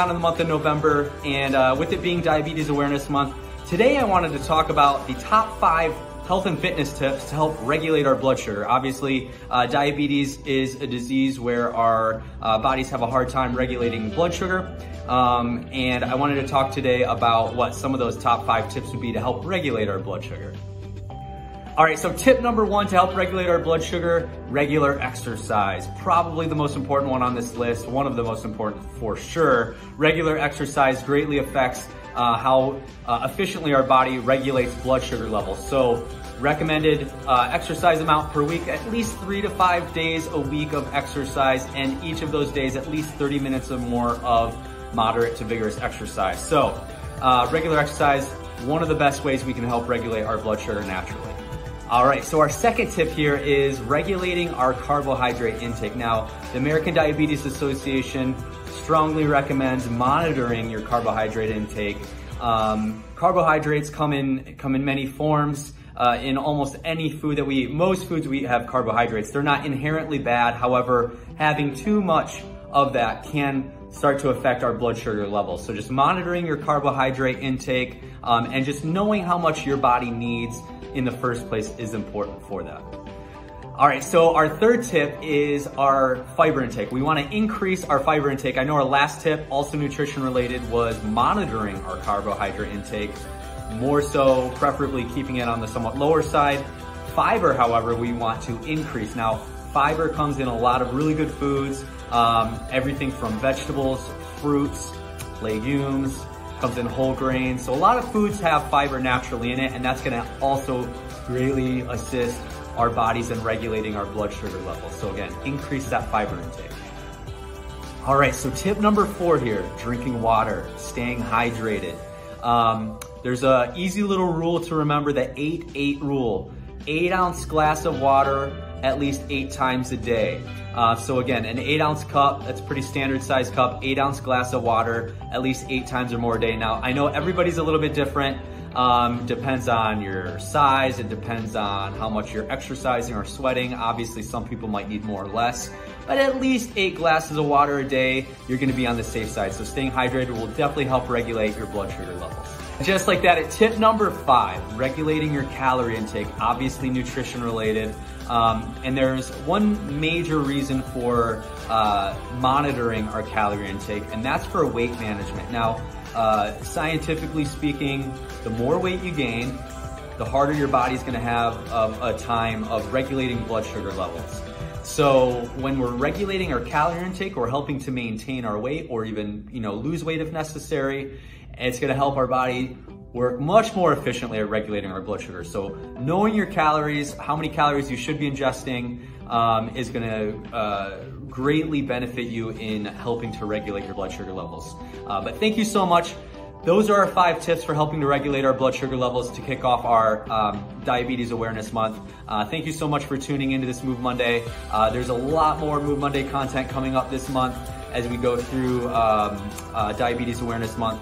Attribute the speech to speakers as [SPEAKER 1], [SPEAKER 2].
[SPEAKER 1] on in the month of November, and with it being Diabetes Awareness Month, today I wanted to talk about the top 5 health and fitness tips to help regulate our blood sugar. Obviously, diabetes is a disease where our bodies have a hard time regulating blood sugar. And I wanted to talk today about what some of those top 5 tips would be to help regulate our blood sugar. All right, so tip number 1 to help regulate our blood sugar, regular exercise. Probably the most important one on this list, one of the most important for sure. Regular exercise greatly affects how efficiently our body regulates blood sugar levels. So recommended exercise amount per week, at least 3 to 5 days a week of exercise, and each of those days at least 30 minutes or more of moderate to vigorous exercise. So regular exercise, one of the best ways we can help regulate our blood sugar naturally. All right, so our second tip here is regulating our carbohydrate intake. Now, the American Diabetes Association strongly recommends monitoring your carbohydrate intake. Carbohydrates come in many forms. In almost any food that we eat. Most foods we eat have carbohydrates. They're not inherently bad. However, having too much of that can start to affect our blood sugar levels. So just monitoring your carbohydrate intake and just knowing how much your body needs in the first place is important for that. All right, so our third tip is our fiber intake. We want to increase our fiber intake. I know our last tip, also nutrition related, was monitoring our carbohydrate intake, more so preferably keeping it on the somewhat lower side. Fiber, however, we want to increase. Now, fiber comes in a lot of really good foods, everything from vegetables, fruits, legumes, comes in whole grains. So a lot of foods have fiber naturally in it, and that's gonna also greatly assist our bodies in regulating our blood sugar levels. So again, increase that fiber intake. All right, so tip number 4 here, drinking water, staying hydrated. There's an easy little rule to remember, the 8-8 rule. 8-ounce glass of water at least 8 times a day. So again, an 8-ounce cup, that's a pretty standard size cup, 8-ounce glass of water at least 8 times or more a day. Now, I know everybody's a little bit different. Depends on your size, it depends on how much you're exercising or sweating. Obviously, some people might need more or less, but at least 8 glasses of water a day, you're gonna be on the safe side. So staying hydrated will definitely help regulate your blood sugar levels. Just like that, at tip number 5, regulating your calorie intake, obviously nutrition related. And there's one major reason for monitoring our calorie intake, and that's for weight management. Now, scientifically speaking, the more weight you gain, the harder your body's gonna have a time of regulating blood sugar levels. So when we're regulating our calorie intake or helping to maintain our weight or even lose weight if necessary, it's gonna help our body work much more efficiently at regulating our blood sugar. So knowing your calories, how many calories you should be ingesting is gonna greatly benefit you in helping to regulate your blood sugar levels. But thank you so much. Those are our 5 tips for helping to regulate our blood sugar levels to kick off our Diabetes Awareness Month. Thank you so much for tuning into this Move Monday. There's a lot more Move Monday content coming up this month as we go through Diabetes Awareness Month.